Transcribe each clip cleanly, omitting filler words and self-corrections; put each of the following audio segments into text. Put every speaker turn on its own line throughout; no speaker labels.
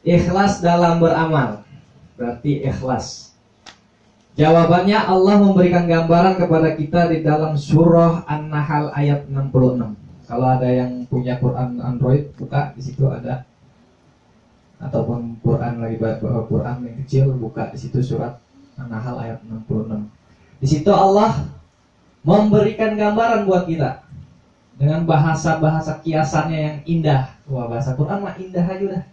Ikhlas dalam beramal. Berarti ikhlas. Jawabannya Allah memberikan gambaran kepada kita di dalam surah An-Nahl ayat 66. Kalau ada yang punya Quran Android, buka, di situ ada. Ataupun Quran lagi bawa Quran yang kecil, buka di situ surat An-Nahl ayat 66. Di situ Allah memberikan gambaran buat kita dengan bahasa-bahasa kiasannya yang indah. Wah, bahasa Quran mah indah aja udah.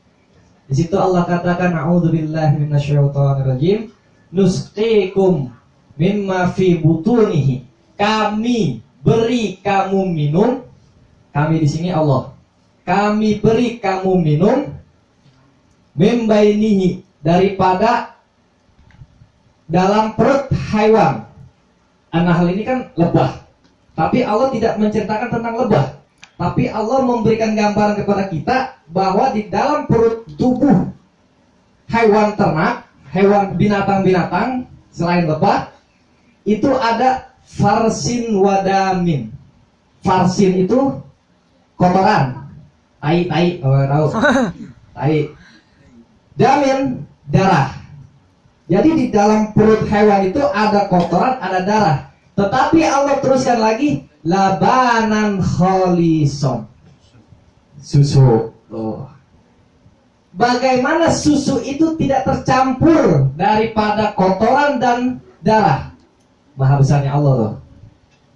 Di situ Allah katakan, a'udzubillahi minasyaitonirrajim, nusqikum mimma fi butunihi. Kami beri kamu minum. Kami di sini Allah. Kami beri kamu minum mimbainihi, daripada dalam perut hewan. An-Nahl ini kan lebah. Tapi Allah tidak menceritakan tentang lebah. Tapi Allah memberikan gambaran kepada kita bahwa di dalam perut tubuh hewan ternak, hewan binatang-binatang selain lebah, itu ada farsin wadamin. Farsin itu kotoran, tai, kalau tahu, tai. Damin, darah. Jadi di dalam perut hewan itu ada kotoran, ada darah. Tetapi Allah teruskan lagi, labanan kholison, susu. Bagaimana susu itu tidak tercampur daripada kotoran dan darah? Maha besarnya Allah loh.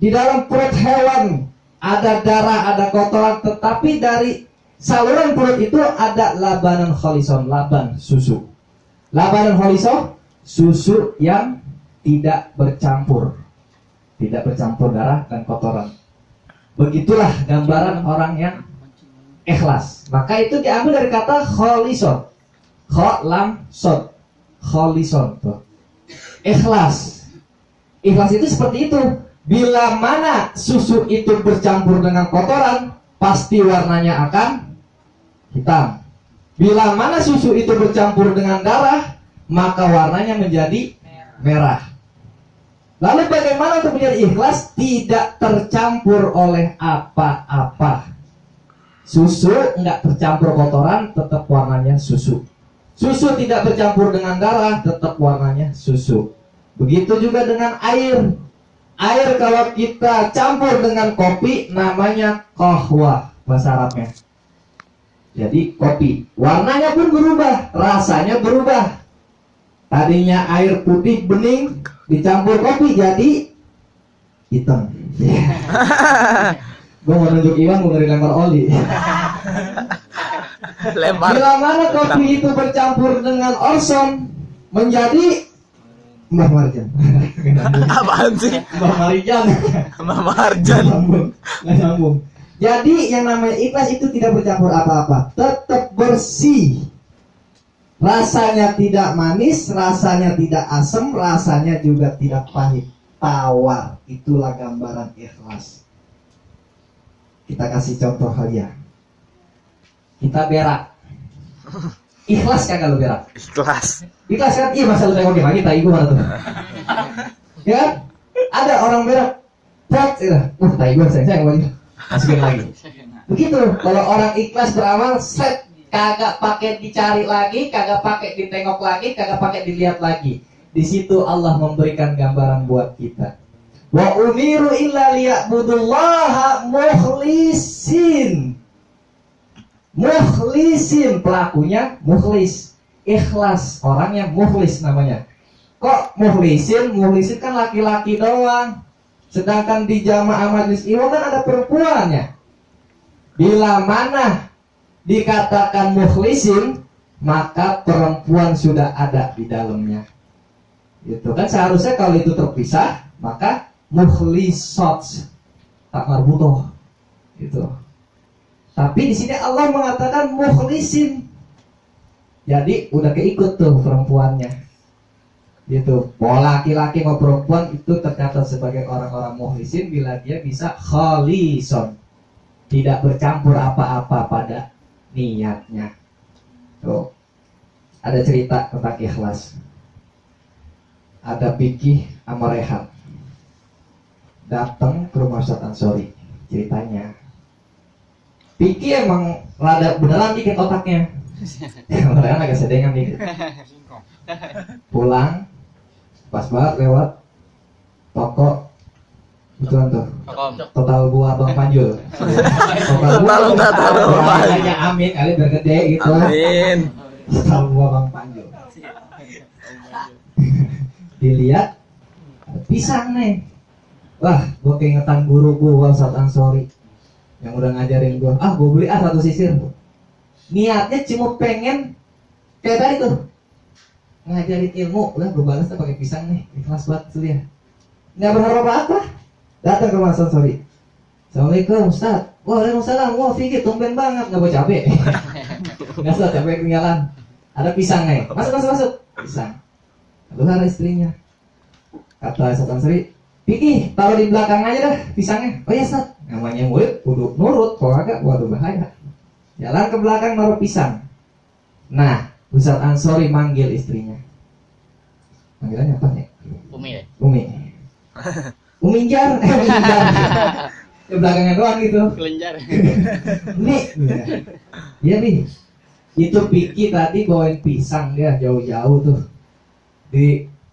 Di dalam perut hewan ada darah, ada kotoran, tetapi dari saluran perut itu ada labanan kholison, laban, susu. Labanan kholison, susu yang tidak bercampur. Tidak bercampur darah dan kotoran. Begitulah gambaran orang yang ikhlas. Maka itu diambil dari kata kholison. Kholam sod. Kholison. Ikhlas. Ikhlas itu seperti itu. Bila mana susu itu bercampur dengan kotoran, pasti warnanya akan hitam. Bila mana susu itu bercampur dengan darah, maka warnanya menjadi merah. Lalu bagaimana untuk menjadi ikhlas? Tidak tercampur oleh apa-apa. Susu enggak tercampur kotoran, tetap warnanya susu. Susu tidak bercampur dengan darah, tetap warnanya susu. Begitu juga dengan air. Air kalau kita campur dengan kopi, namanya qahwah bahasa Arabnya. Jadi kopi, warnanya pun berubah, rasanya berubah. Tadinya air putih bening, dicampur kopi jadi hitam. Gue mau nunjuk Iwan, mau lempar oli. Bila mana kopi itu bercampur dengan orson, menjadi Mbah Marjan.
Apaan sih?
Mbah Marjan.
Mbah Marjan.
Nggak nyambung. Jadi yang namanya ikhlas itu tidak bercampur apa-apa, tetap bersih. Rasanya tidak manis, rasanya tidak asam, rasanya juga tidak pahit. Tawar. Itulah gambaran ikhlas. Kita kasih contoh hadiah. Kita berak. Ikhlas kagak lu berak?
Ikhlas.
Ikhlas kan? Iya, masa lu tengok di pagi, tai gua mana tuh? Ya kan? Ada orang berak. Prat, tai gua sayang banget. Masukin lagi. Begitu. Kalau orang ikhlas beramal, set. Kagak pakai dicari lagi, kagak pakai ditengok lagi, kagak pakai dilihat lagi. Di situ Allah memberikan gambaran buat kita. Wa umiru illa liya'budullaha mukhlisin. Mukhlisin, pelakunya mukhlis. Ikhlas, orangnya mukhlis namanya. Kok mukhlisin? Mukhlisin kan laki-laki doang. Sedangkan di jamaah majelis ilmu kan ada perempuannya. Bila mana dikatakan mukhlisin, maka perempuan sudah ada di dalamnya. Itu kan seharusnya kalau itu terpisah, maka mukhlisat tak marbutoh. Gitu. Tapi di sini Allah mengatakan mukhlisin. Jadi udah keikut tuh perempuannya. Gitu. Mau laki-laki mau perempuan itu tercatat sebagai orang-orang mukhlisin bila dia bisa kholison. Tidak bercampur apa-apa pada niatnya. Tuh. Ada cerita tentang ikhlas. Ada Pikih sama Rehan datang ke rumah Ustaz Ansori. Ceritanya Pikih emang rada beneran dikit otaknya. Mereka agak sedengan nih. Pulang, pas banget lewat toko ituan tuh. Total buah Bang Panjul.
Total Bang Panjul.
Hanya amin kali bergede gitu.
Amin.
Total buah Bang Panjul. Dilihat ada pisang nih. Wah, gue keingetan guru gue Ustadz Ansori yang udah ngajarin gue. Gue beli satu sisir. Niatnya cuma pengen kayak tadi tuh ngajarin ilmu. Udah gue balasnya pakai pisang nih. Ikhlas banget tuh dia. Nggak berharap apa. Datang ke Mas Ansori. Assalamualaikum Ustadz. Waalaikumsalam. Wah Fikir tumben banget nggak bawa cabai. Nggak Ustadz, cabai ketinggalan. Ada pisang nih. Masuk. Pisang. Keluar istrinya. Kata Ustadz Ansori, Piki, taruh di belakang aja dah pisangnya. Oh iya Ustadz. Namanya murid, kudu nurut. Kalau agak, waduh bahaya. Jalan ke belakang naruh pisang. Nah, Ustadz Ansori manggil istrinya. Panggilannya apa nih? Umi. Uminjar. Ke belakangnya doang gitu.
Kelenjar.
Nih. Iya nih. Itu Piki tadi bawain pisang dia jauh-jauh tuh.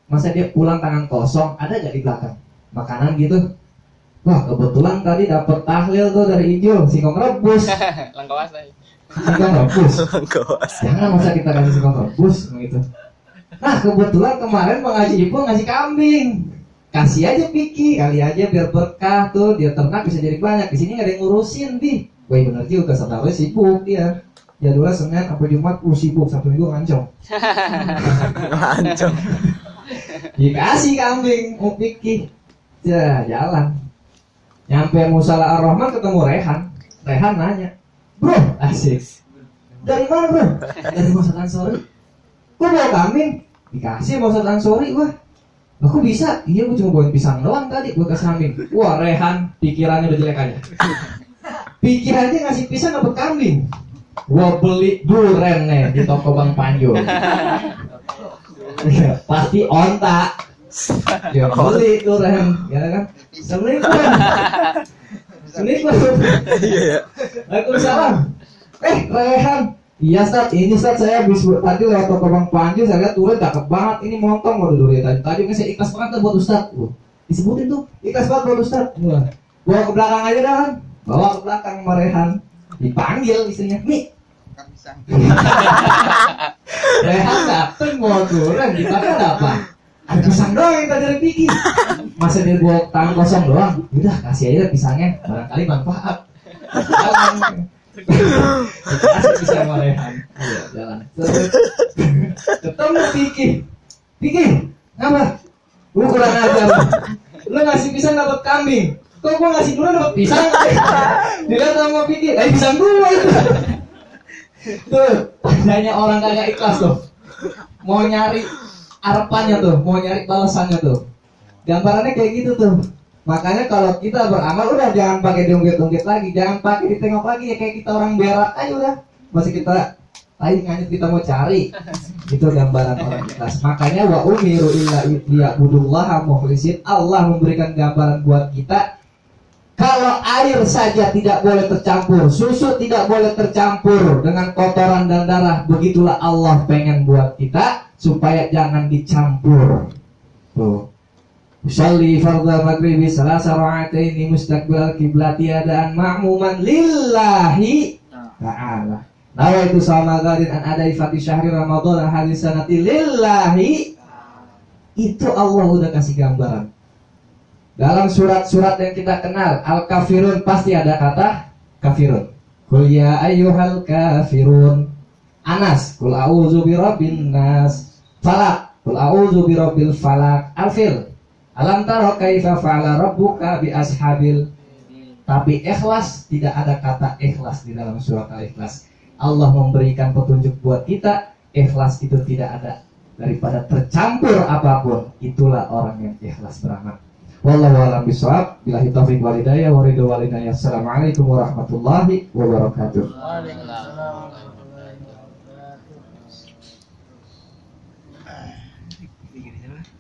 Masa dia pulang tangan kosong, ada gak di belakang makanan gitu? Wah kebetulan tadi dapat tahlil tuh dari Ijul, singkong rebus.
Langkawas aja.
Singkong rebus. Jangan masa kita kasih singkong rebus gitu. Nah kebetulan kemarin Bang Haji Ibu ngasih kambing. Kasih aja Piki, kali aja biar berkah tuh, dia ternak bisa jadi banyak. Di sini gak ada yang ngurusin di. Wah bener juga, sebenarnya sibuk dia. Jadwalnya Senin sampai Jumat sibuk, Sabtu Minggu ngancong.
Ngancong.
Dikasih kambing Piki. Jalan. Nyampe Musala Ar-Rahman ketemu Rehan. Rehan nanya, "Bro, asik. Dari mana, Bro?" "Dari Musala Ansori." "Kok bawa kambing?" "Dikasih Musala Ansori, wah." "Aku bisa?" "Iya, gue cuma bawain pisang doang tadi, gue kasih kambing." Wah, Rehan pikirannya udah jelek aja. Pikirannya ngasih pisang dapet kambing. Gua beli duren nih di toko Bang Panjul. Pasti onta. Dia beli duren, ya kan? Assalamualaikum.
Iya.
Waalaikumsalam. Rehan. Iya Ustaz, ini Ustaz saya habis tadi lewat toko Bang Panjul, saya lihat duren cakep banget. Ini montong waduh duren tadi kan saya ikhlas banget buat Ustaz. Disebutin tuh, ikhlas banget buat Ustaz. Bawa ke belakang aja dah kan. Bawa ke belakang sama Rehan. Dipanggil istrinya, "Nih, Rehan dateng mau duren, di mana ada apa? Ada pisang doang yang tadi dari Piki. Masa dia bawa tangan kosong doang? Udah kasih aja pisangnya, barangkali manfaat. Kasih pisang sama Rehan. Jalan. Ketemu Piki. Piki, ngapa? Lu kurang ajar. Lu ngasih pisang dapat kambing. Kok gua ngasih duren dapat pisang? Dilihat sama Piki, pisang gua itu. Tuh, tandanya orang kagak ikhlas tuh. Mau nyari harapannya tuh, mau nyari balasannya tuh. Gambarannya kayak gitu tuh. Makanya kalau kita beramal udah jangan pakai diungkit-ungkit lagi, jangan pakai ditengok lagi ya kayak kita orang berak aja udah. Masih kita nganyut kita mau cari. Itu gambaran orang ikhlas. Makanya wa umiru illa liya'budullaha mukhlisin. Allah memberikan gambaran buat kita. Kalau air saja tidak boleh tercampur, susu tidak boleh tercampur dengan kotoran dan darah, begitulah Allah pengen buat kita supaya jangan dicampur. Tuh. Usalli fardhu maghribi salasa raka'ataini mustaqbilal qiblati adaan ma'muman lillahi ta'ala. Nawaitu sama gadin an adai fati syahri ramadhan hadis sanati lillahi. Itu Allah udah kasih gambaran. Dalam surat-surat yang kita kenal, Al-Kafirun pasti ada kata kafirun. Qul ya ayyuhal kafirun. Anas, qul a'udzu birabbin nas. Falaq, qul a'udzu birabbil falaq. Al-Fil, alam tara kaifa fa'ala rabbuka bi ashabil. Tapi ikhlas, tidak ada kata ikhlas di dalam surat Al-Ikhlas. Allah memberikan petunjuk buat kita, ikhlas itu tidak ada. Daripada tercampur apapun, itulah orang yang ikhlas beramal. Wallahu a'lam bishawab. Billahi taufiq wal hidayah wa ridha wal hidayah. Assalamualaikum warahmatullahi wabarakatuh.
Waalaikumsalam.